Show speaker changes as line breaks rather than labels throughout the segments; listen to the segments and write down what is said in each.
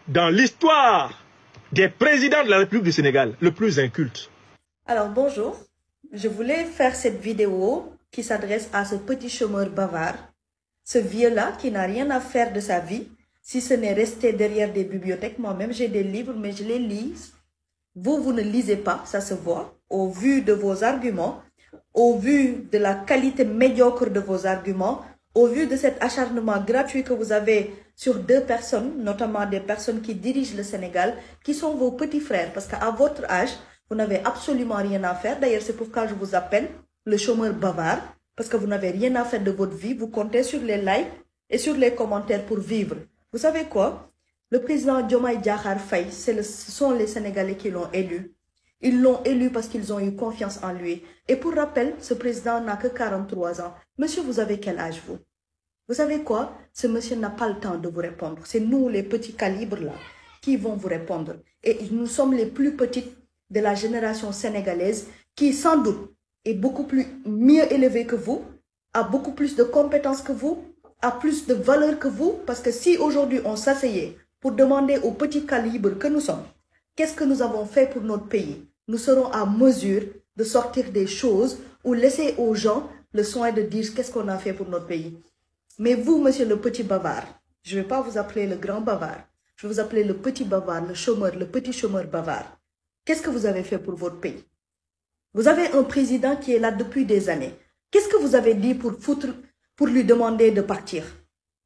dans l'histoire des présidents de la République du Sénégal, le plus inculte.
Alors bonjour, je voulais faire cette vidéo qui s'adresse à ce petit chômeur bavard, ce vieux-là qui n'a rien à faire de sa vie, si ce n'est rester derrière des bibliothèques. Moi-même j'ai des livres, mais je les lis. Vous ne lisez pas, ça se voit, au vu de vos arguments, au vu de la qualité médiocre de vos arguments, au vu de cet acharnement gratuit que vous avez sur deux personnes, notamment des personnes qui dirigent le Sénégal, qui sont vos petits frères, parce qu'à votre âge, vous n'avez absolument rien à faire. D'ailleurs, c'est pourquoi je vous appelle le chômeur bavard, parce que vous n'avez rien à faire de votre vie. Vous comptez sur les likes et sur les commentaires pour vivre. Vous savez quoi? Le président Diomaye Diakhar Faye, ce sont les Sénégalais qui l'ont élu. Ils l'ont élu parce qu'ils ont eu confiance en lui. Et pour rappel, ce président n'a que 43 ans. Monsieur, vous avez quel âge, vous? Vous savez quoi? Ce monsieur n'a pas le temps de vous répondre. C'est nous, les petits calibres là, qui vont vous répondre. Et nous sommes les plus petites de la génération sénégalaise qui, sans doute, est beaucoup mieux élevée que vous, a beaucoup plus de compétences que vous, a plus de valeur que vous. Parce que si aujourd'hui on s'asseyait pour demander aux petits calibres que nous sommes, qu'est-ce que nous avons fait pour notre pays, nous serons à mesure de sortir des choses ou laisser aux gens le soin de dire qu'est-ce qu'on a fait pour notre pays. Mais vous, monsieur le petit bavard, je ne vais pas vous appeler le grand bavard, je vais vous appeler le petit bavard, le chômeur, le petit chômeur bavard. Qu'est-ce que vous avez fait pour votre pays? Vous avez un président qui est là depuis des années. Qu'est-ce que vous avez dit pour lui demander de partir?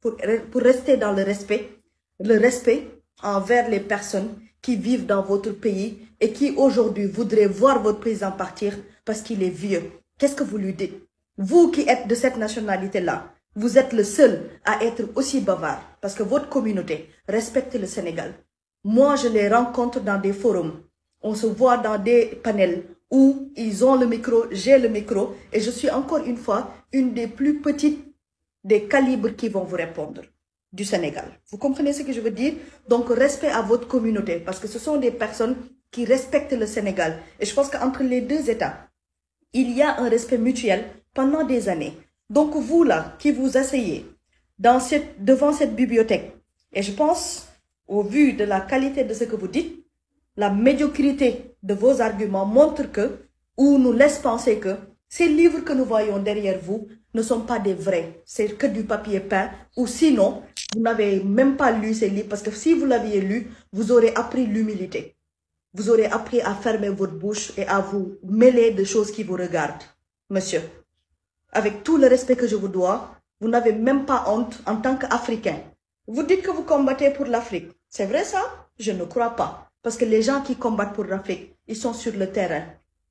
Pour rester dans le respect envers les personnes qui vivent dans votre pays et qui aujourd'hui voudraient voir votre président partir parce qu'il est vieux. Qu'est-ce que vous lui dites? Vous qui êtes de cette nationalité-là, vous êtes le seul à être aussi bavard parce que votre communauté respecte le Sénégal. Moi, je les rencontre dans des forums. On se voit dans des panels où ils ont le micro, j'ai le micro et je suis encore une fois une des plus petites des calibres qui vont vous répondre du Sénégal. Vous comprenez ce que je veux dire? Donc, respect à votre communauté parce que ce sont des personnes qui respectent le Sénégal. Et je pense qu'entre les deux États, il y a un respect mutuel pendant des années. Donc, vous là, qui vous asseyez devant cette bibliothèque, et je pense, au vu de la qualité de ce que vous dites, la médiocrité de vos arguments montre que, ou nous laisse penser que, ces livres que nous voyons derrière vous ne sont pas des vrais. C'est que du papier peint, ou sinon, vous n'avez même pas lu ces livres, parce que si vous l'aviez lu, vous aurez appris l'humilité. Vous aurez appris à fermer votre bouche et à vous mêler de choses qui vous regardent. Monsieur, avec tout le respect que je vous dois, vous n'avez même pas honte en tant qu'Africain. Vous dites que vous combattez pour l'Afrique. C'est vrai ça? Je ne crois pas. Parce que les gens qui combattent pour l'Afrique, ils sont sur le terrain.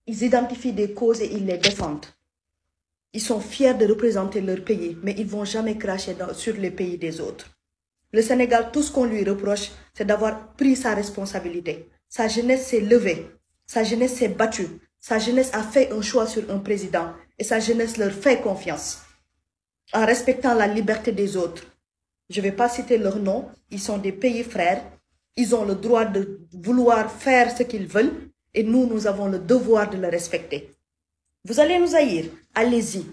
Ils identifient des causes et ils les défendent. Ils sont fiers de représenter leur pays, mais ils ne vont jamais cracher sur les pays des autres. Le Sénégal, tout ce qu'on lui reproche, c'est d'avoir pris sa responsabilité. Sa jeunesse s'est levée, sa jeunesse s'est battue, sa jeunesse a fait un choix sur un président et sa jeunesse leur fait confiance en respectant la liberté des autres. Je ne vais pas citer leur nom, ils sont des pays frères, ils ont le droit de vouloir faire ce qu'ils veulent et nous, nous avons le devoir de le respecter. Vous allez nous haïr, allez-y.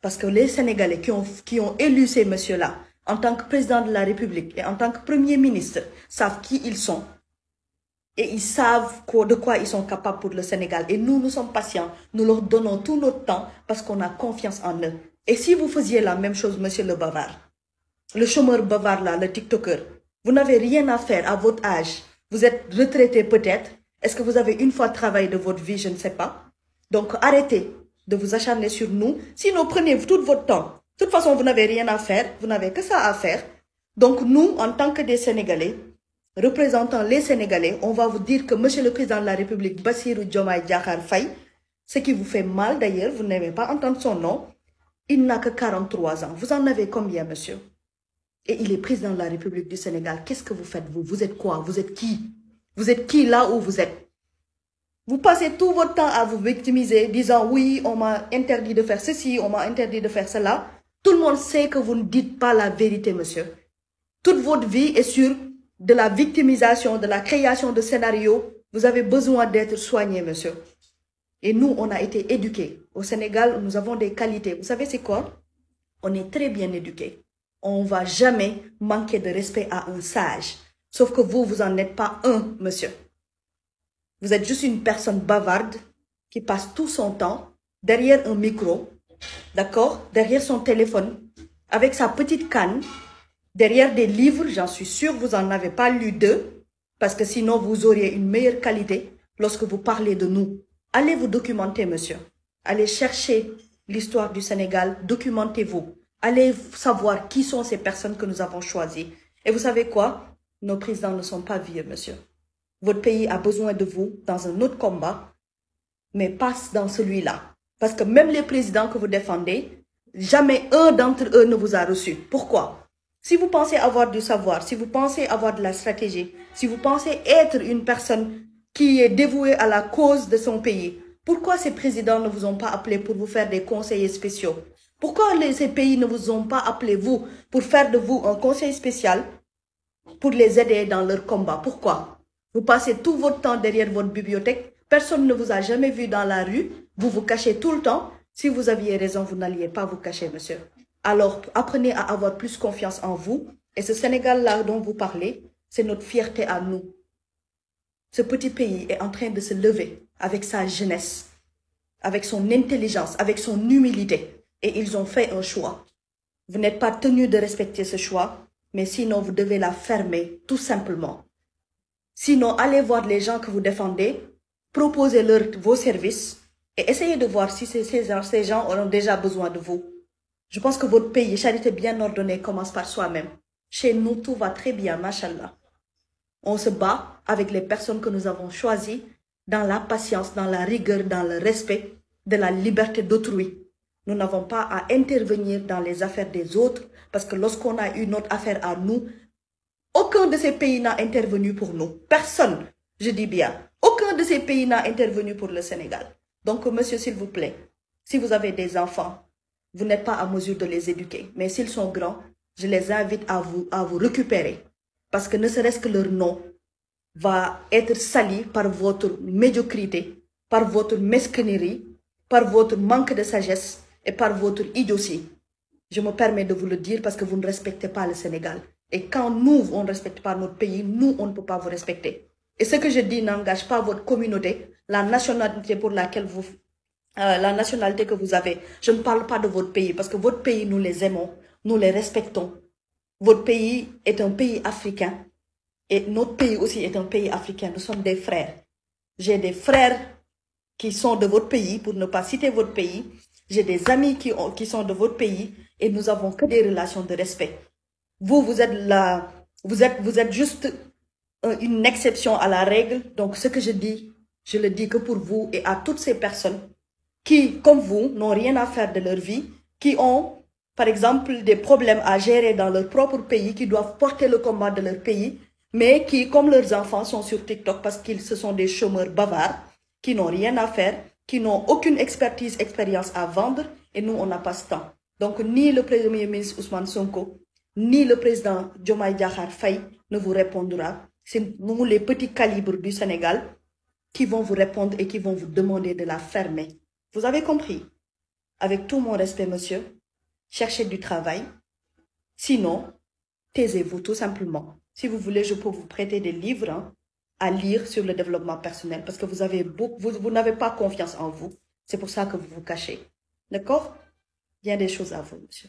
Parce que les Sénégalais qui ont élu ces messieurs-là en tant que président de la République et en tant que premier ministre savent qui ils sont. Et ils savent de quoi ils sont capables pour le Sénégal. Et nous, nous sommes patients. Nous leur donnons tout notre temps parce qu'on a confiance en eux. Et si vous faisiez la même chose, monsieur le bavard, le chômeur bavard là, le TikToker, vous n'avez rien à faire à votre âge. Vous êtes retraité peut-être. Est-ce que vous avez une fois travaillé de votre vie? Je ne sais pas. Donc arrêtez de vous acharner sur nous. Sinon, prenez tout votre temps. De toute façon, vous n'avez rien à faire. Vous n'avez que ça à faire. Donc nous, en tant que des Sénégalais, représentant les Sénégalais, on va vous dire que monsieur le président de la République, Bassirou Diomaye Diakhar Faye, ce qui vous fait mal d'ailleurs, vous n'aimez pas entendre son nom, il n'a que 43 ans. Vous en avez combien, monsieur? Et il est président de la République du Sénégal. Qu'est-ce que vous faites, vous? Vous êtes quoi? Vous êtes qui? Vous êtes qui là où vous êtes? Vous passez tout votre temps à vous victimiser, disant oui, on m'a interdit de faire ceci, on m'a interdit de faire cela. Tout le monde sait que vous ne dites pas la vérité, monsieur. Toute votre vie est sur de la victimisation, de la création de scénarios. Vous avez besoin d'être soigné, monsieur. Et nous, on a été éduqués. Au Sénégal, nous avons des qualités. Vous savez c'est quoi? On est très bien éduqués. On ne va jamais manquer de respect à un sage. Sauf que vous, vous n'en êtes pas un, monsieur. Vous êtes juste une personne bavarde qui passe tout son temps derrière un micro, d'accord, derrière son téléphone, avec sa petite canne, derrière des livres, j'en suis sûre, vous n'en avez pas lu deux, parce que sinon vous auriez une meilleure qualité lorsque vous parlez de nous. Allez vous documenter, monsieur. Allez chercher l'histoire du Sénégal, documentez-vous. Allez savoir qui sont ces personnes que nous avons choisies. Et vous savez quoi? Nos présidents ne sont pas vieux, monsieur. Votre pays a besoin de vous dans un autre combat, mais pas dans celui-là. Parce que même les présidents que vous défendez, jamais un d'entre eux ne vous a reçu. Pourquoi? Si vous pensez avoir du savoir, si vous pensez avoir de la stratégie, si vous pensez être une personne qui est dévouée à la cause de son pays, pourquoi ces présidents ne vous ont pas appelé pour vous faire des conseillers spéciaux? Pourquoi ces pays ne vous ont pas appelé, vous, pour faire de vous un conseil spécial pour les aider dans leur combat? Pourquoi? Vous passez tout votre temps derrière votre bibliothèque, personne ne vous a jamais vu dans la rue, vous vous cachez tout le temps. Si vous aviez raison, vous n'alliez pas vous cacher, monsieur. Alors, apprenez à avoir plus confiance en vous. Et ce Sénégal-là dont vous parlez, c'est notre fierté à nous. Ce petit pays est en train de se lever avec sa jeunesse, avec son intelligence, avec son humilité. Et ils ont fait un choix. Vous n'êtes pas tenu de respecter ce choix, mais sinon vous devez la fermer, tout simplement. Sinon, allez voir les gens que vous défendez, proposez-leur vos services et essayez de voir si ces gens auront déjà besoin de vous. Je pense que votre pays, charité bien ordonnée, commence par soi-même. Chez nous, tout va très bien, machallah. On se bat avec les personnes que nous avons choisies dans la patience, dans la rigueur, dans le respect de la liberté d'autrui. Nous n'avons pas à intervenir dans les affaires des autres parce que lorsqu'on a eu notre affaire à nous, aucun de ces pays n'a intervenu pour nous. Personne, je dis bien. Aucun de ces pays n'a intervenu pour le Sénégal. Donc, monsieur, s'il vous plaît, si vous avez des enfants, vous n'êtes pas à mesure de les éduquer. Mais s'ils sont grands, je les invite à vous récupérer. Parce que ne serait-ce que leur nom va être sali par votre médiocrité, par votre mesquinerie, par votre manque de sagesse et par votre idiotie. Je me permets de vous le dire parce que vous ne respectez pas le Sénégal. Et quand nous, on ne respecte pas notre pays, nous, on ne peut pas vous respecter. Et ce que je dis n'engage pas votre communauté, la nationalité pour laquelle vous... la nationalité que vous avez. Je ne parle pas de votre pays parce que votre pays, nous les aimons, nous les respectons. Votre pays est un pays africain et notre pays aussi est un pays africain. Nous sommes des frères. J'ai des frères qui sont de votre pays, pour ne pas citer votre pays. J'ai des amis qui sont de votre pays et nous avons que des relations de respect. Vous êtes là, vous êtes juste une exception à la règle. Donc ce que je dis, je le dis que pour vous et à toutes ces personnes qui, comme vous, n'ont rien à faire de leur vie, qui ont, par exemple, des problèmes à gérer dans leur propre pays, qui doivent porter le combat de leur pays, mais qui, comme leurs enfants, sont sur TikTok parce qu'ils se sont des chômeurs bavards, qui n'ont rien à faire, qui n'ont aucune expérience à vendre, et nous, on n'a pas ce temps. Donc, ni le Premier ministre Ousmane Sonko, ni le président Diomaye Diakhar Faye ne vous répondra. C'est nous, les petits calibres du Sénégal, qui vont vous répondre et qui vont vous demander de la fermer. Vous avez compris? Avec tout mon respect, monsieur, cherchez du travail. Sinon, taisez-vous tout simplement. Si vous voulez, je peux vous prêter des livres à lire sur le développement personnel parce que vous n'avez pas confiance en vous. C'est pour ça que vous vous cachez. D'accord? Il y a des choses à vous, monsieur.